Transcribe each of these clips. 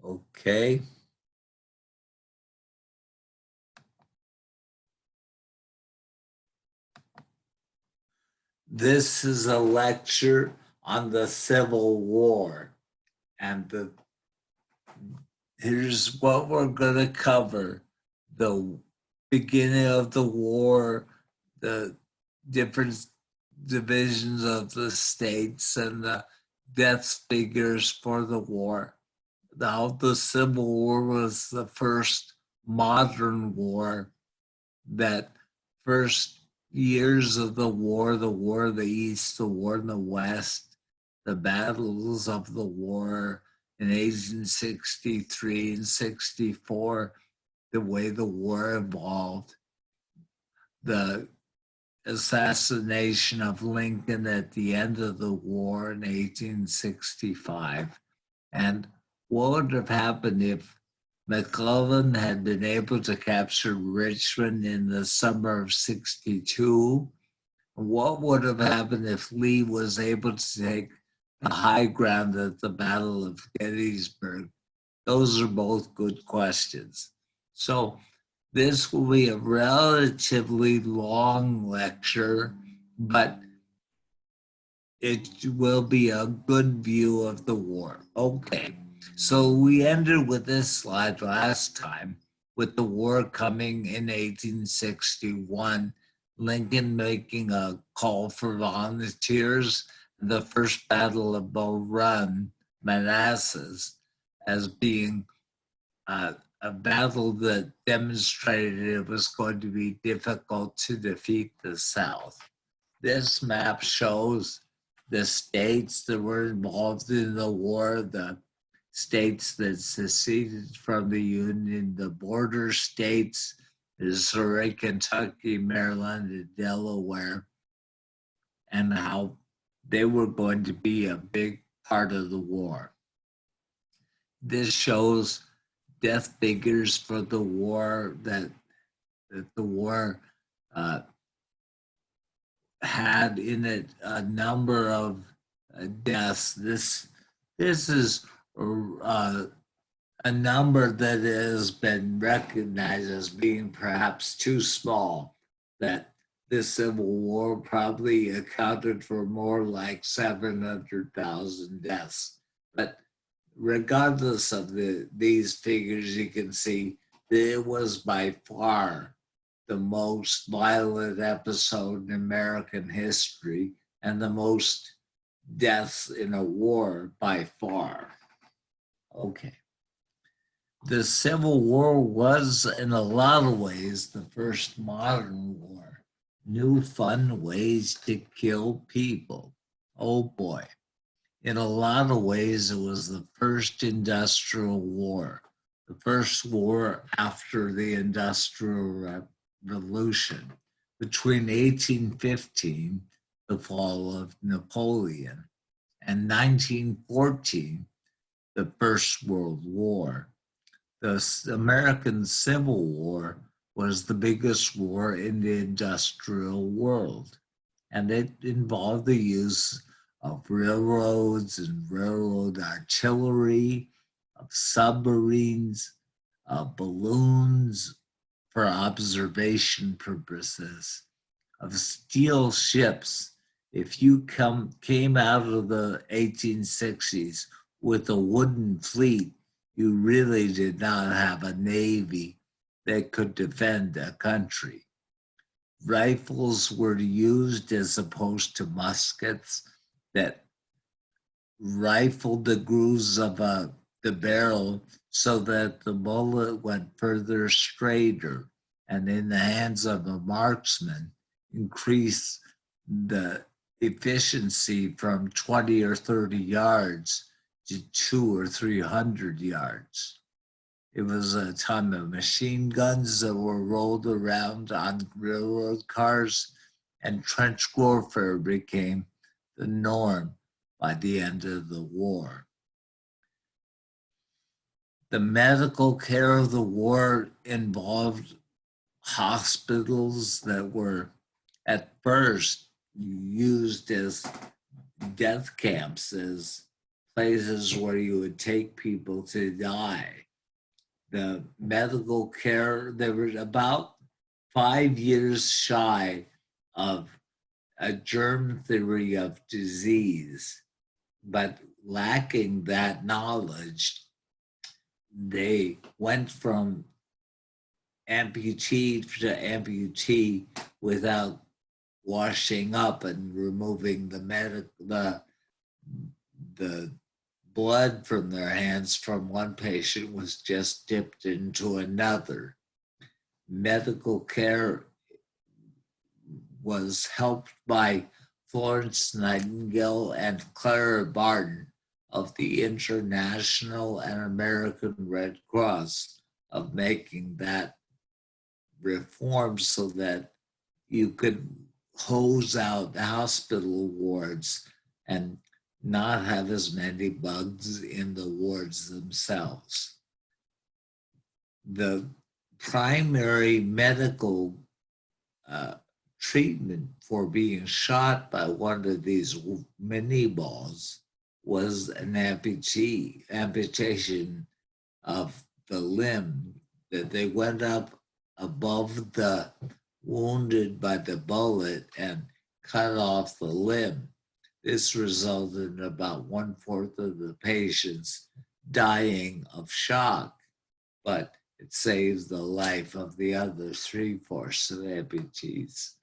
Okay. This is a lecture on the Civil War, and here's what we're going to cover: the beginning of the war, the different divisions of the states, and the death figures for the war. How the Civil War was the first modern war. That first years of the War of the East, the War in the West, the battles of the war in 1863 and 64, the way the war evolved, the assassination of Lincoln at the end of the war in 1865, and what would have happened if McClellan had been able to capture Richmond in the summer of 62? What would have happened if Lee was able to take the high ground at the Battle of Gettysburg? Those are both good questions. So, this will be a relatively long lecture, but it will be a good view of the war. Okay, so we ended with this slide last time with the war coming in 1861, Lincoln making a call for volunteers, the first Battle of Bull Run, Manassas, as being a battle that demonstrated it was going to be difficult to defeat the South. This map shows the states that were involved in the war, the states that seceded from the Union, the border states, Missouri, Kentucky, Maryland, and Delaware, and how they were going to be a big part of the war. This shows death figures for the war that the war had in it a number of deaths. This is a number that has been recognized as being perhaps too small. That the Civil War probably accounted for more like 700,000 deaths. But regardless of these figures, you can see that it was by far the most violent episode in American history and the most deaths in a war by far. Okay. The Civil War was, in a lot of ways, the first modern war. New fun ways to kill people. Oh boy. In a lot of ways, it was the first industrial war, the first war after the Industrial Revolution, between 1815, the fall of Napoleon, and 1914, the First World War. The American Civil War was the biggest war in the industrial world, and it involved the use of railroads and railroad artillery, of submarines, of balloons for observation purposes, of steel ships. If you came out of the 1860s with a wooden fleet, you really did not have a navy that could defend a country. Rifles were used as opposed to muskets that rifled the grooves of the barrel so that the bullet went further straighter, and in the hands of a marksman, increased the efficiency from 20 or 30 yards to 200 or 300 yards. It was a time of machine guns that were rolled around on railroad cars, and trench warfare became the norm by the end of the war. The medical care of the war involved hospitals that were at first used as death camps, as places where you would take people to die. The medical care, they were about 5 years shy of a germ theory of disease, but lacking that knowledge, they went from amputee to amputee without washing up and removing the blood from their hands from one patient was just dipped into another. Medical care was helped by Florence Nightingale and Clara Barton of the International and American Red Cross of making that reform so that you could hose out hospital wards and not have as many bugs in the wards themselves. The primary medical treatment for being shot by one of these mini balls was an amputation of the limb, that they went up above the wounded by the bullet and cut off the limb. This resulted in about 1/4 of the patients dying of shock, but it saved the life of the other 3/4 of amputees.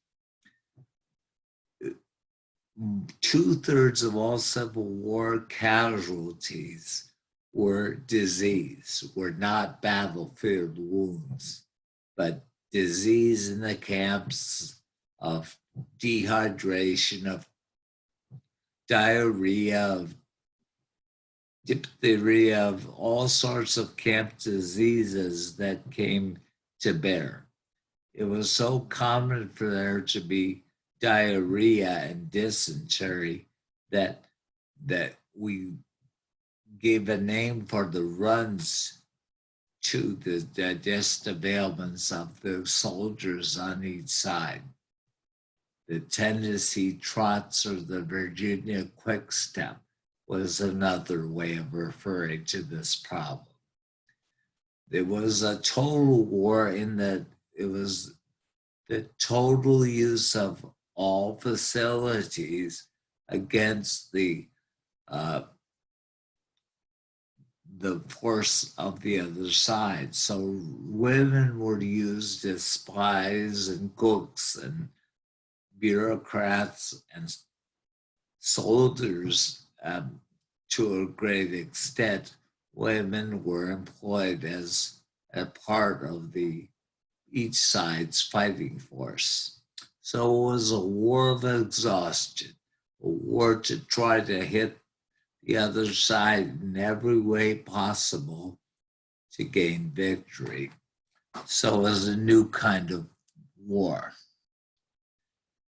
2/3 of all Civil War casualties were disease, were not battlefield wounds, but disease in the camps of dehydration, of diarrhea, of diphtheria, of all sorts of camp diseases that came to bear. It was so common for there to be diarrhea and dysentery that we gave a name for the runs to the digestive ailments of the soldiers on each side. The Tennessee trots or the Virginia quickstep was another way of referring to this problem. There was a total war in that it was the total use of all facilities against the force of the other side. So women were used as spies and cooks and bureaucrats and soldiers. To a great extent, women were employed as a part of each side's fighting force. So it was a war of exhaustion, a war to try to hit the other side in every way possible to gain victory. So it was a new kind of war.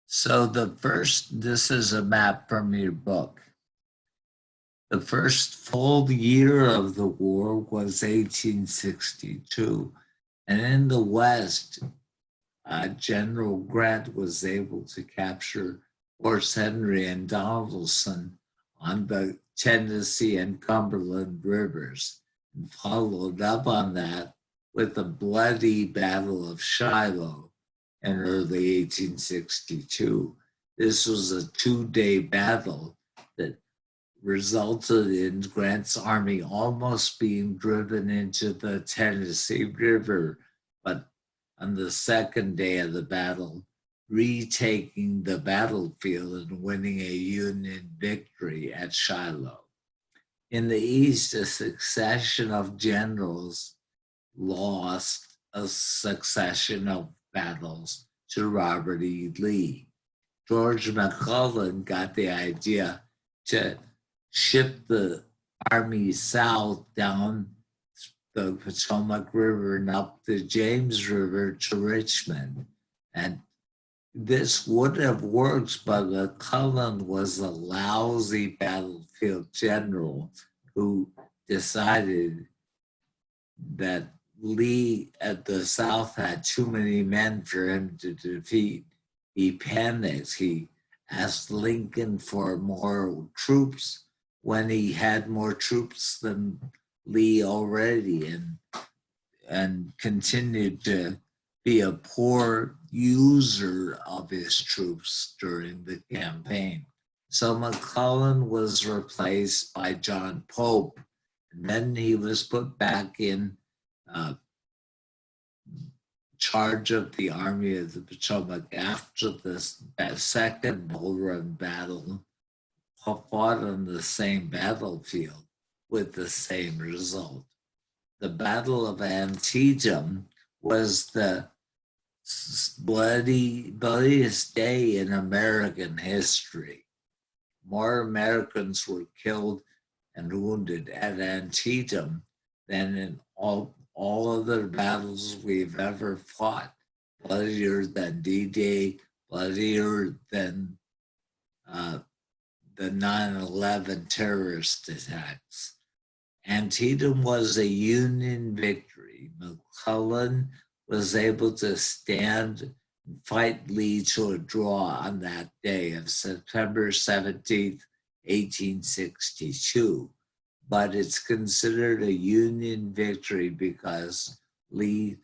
So this is a map from your book. The first full year of the war was 1862. And in the West, General Grant was able to capture Forts Henry and Donelson on the Tennessee and Cumberland rivers, and followed up on that with the bloody Battle of Shiloh in early 1862. This was a 2-day battle that resulted in Grant's army almost being driven into the Tennessee River, but on the second day of the battle, retaking the battlefield and winning a Union victory at Shiloh. In the East, a succession of generals lost a succession of battles to Robert E. Lee. George McClellan got the idea to ship the army south down the Potomac River and up the James River to Richmond. And this would have worked, but McClellan was a lousy battlefield general who decided that Lee at the South had too many men for him to defeat. He panicked. He asked Lincoln for more troops. when he had more troops than Lee already, and continued to be a poor user of his troops during the campaign. So McClellan was replaced by John Pope, and then he was put back in charge of the Army of the Potomac after the second Bull Run battle, fought on the same battlefield with the same result. The Battle of Antietam was the bloodiest day in American history. More Americans were killed and wounded at Antietam than in all other battles we've ever fought. Bloodier than D-Day, bloodier than the 9/11 terrorist attacks. Antietam was a Union victory. McClellan was able to stand and fight Lee to a draw on that day of September 17th, 1862. But it's considered a Union victory because Lee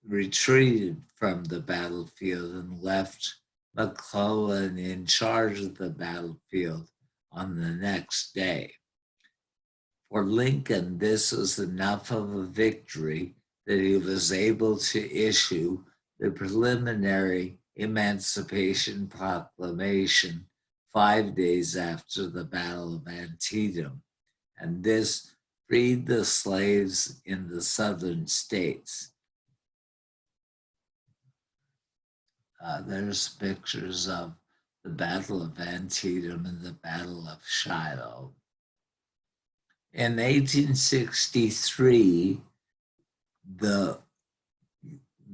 retreated from the battlefield and left McClellan in charge of the battlefield on the next day. For Lincoln, this was enough of a victory that he was able to issue the preliminary Emancipation Proclamation 5 days after the Battle of Antietam, and this freed the slaves in the southern states. There's pictures of the Battle of Antietam and the Battle of Shiloh. In 1863,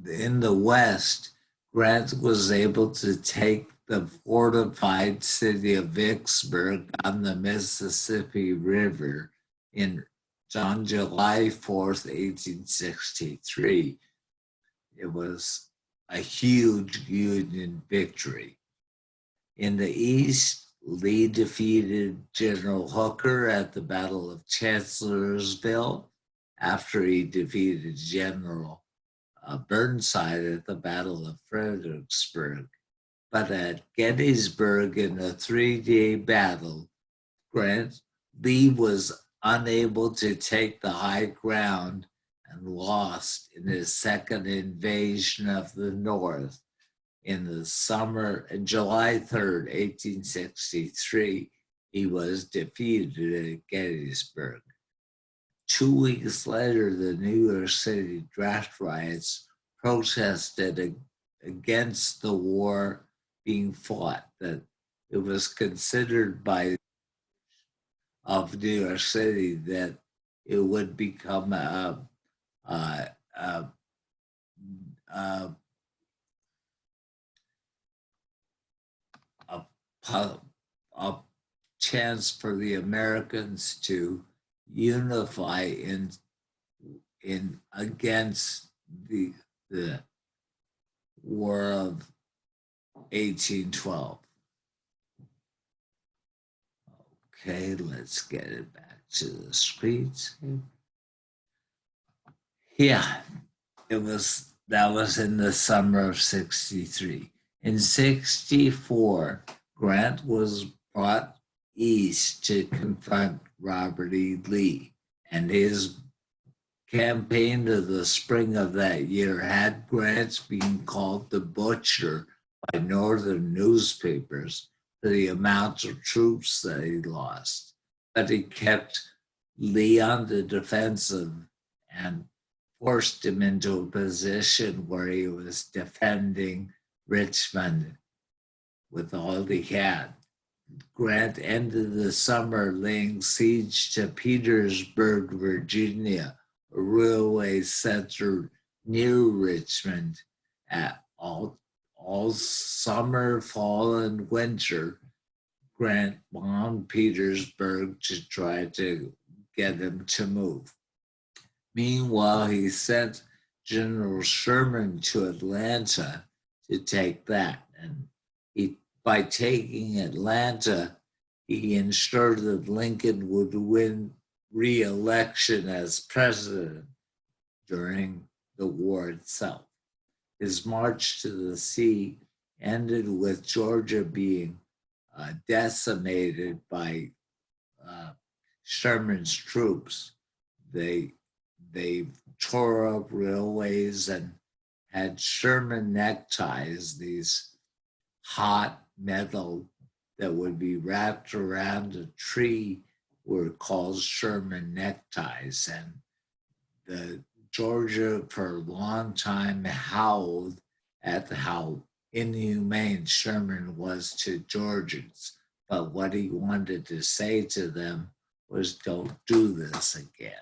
in the West, Grant was able to take the fortified city of Vicksburg on the Mississippi River on July 4th, 1863. It was a huge Union victory. In the East, Lee defeated General Hooker at the Battle of Chancellorsville after he defeated General Burnside at the Battle of Fredericksburg. But at Gettysburg, in a 3-day battle, Lee was unable to take the high ground and lost in his second invasion of the North. In the summer, July 3rd, 1863, he was defeated at Gettysburg. 2 weeks later, the New York City draft riots protested against the war being fought, that it was considered by of New York City that it would become a chance for the Americans to unify in against the War of 1812. Okay, let's get it back to the screens. Yeah, that was in the summer of 63. In 64, Grant was brought east to confront Robert E. Lee, and his campaign of the spring of that year had Grant being called the Butcher by northern newspapers for the amount of troops that he lost. But he kept Lee on the defensive and forced him into a position where he was defending Richmond with all he had. Grant ended the summer laying siege to Petersburg, Virginia, a railway center near Richmond. At all summer, fall, and winter, Grant bombed Petersburg to try to get him to move. Meanwhile, he sent General Sherman to Atlanta to take that. And by taking Atlanta, he ensured that Lincoln would win re-election as president during the war itself. His march to the sea ended with Georgia being decimated by Sherman's troops. They tore up railways and had Sherman neckties, these hot metal that would be wrapped around a tree, were called Sherman neckties. And the Georgia for a long time howled at how inhumane Sherman was to Georgians. But what he wanted to say to them was, don't do this again.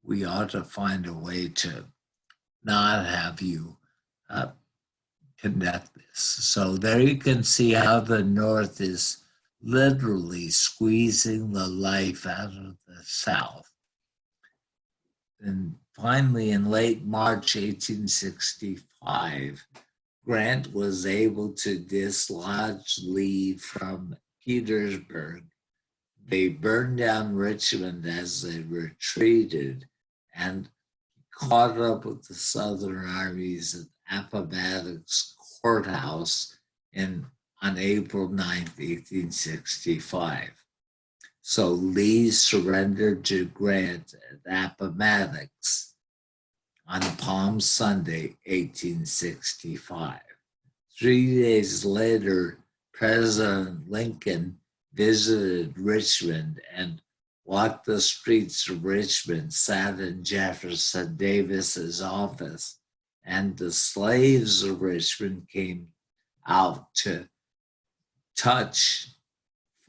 We ought to find a way to not have you conduct this. So there you can see how the North is literally squeezing the life out of the South. And finally, in late March 1865, Grant was able to dislodge Lee from Petersburg. They burned down Richmond as they retreated and caught up with the Southern armies at Appomattox Courthouse on April 9th, 1865. So Lee surrendered to Grant at Appomattox on Palm Sunday, 1865. 3 days later, President Lincoln visited Richmond and walked the streets of Richmond, sat in Jefferson Davis's office, and the slaves of Richmond came out to touch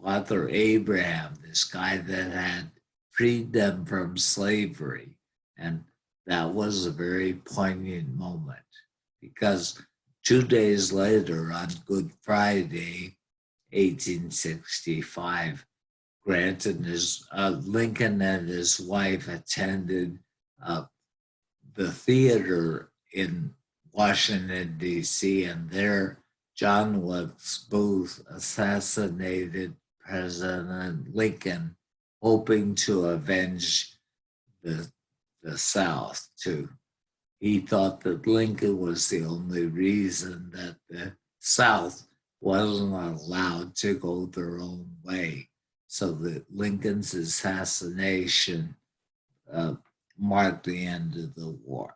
Father Abraham, this guy that had freed them from slavery. And that was a very poignant moment, because 2 days later, on Good Friday, 1865, Grant and Lincoln and his wife attended the theater in Washington, D.C., and there John Wilkes Booth assassinated President Lincoln, hoping to avenge the South too. He thought that Lincoln was the only reason that the South wasn't allowed to go their own way. So that Lincoln's assassination marked the end of the war.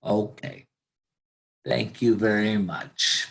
Okay. Thank you very much.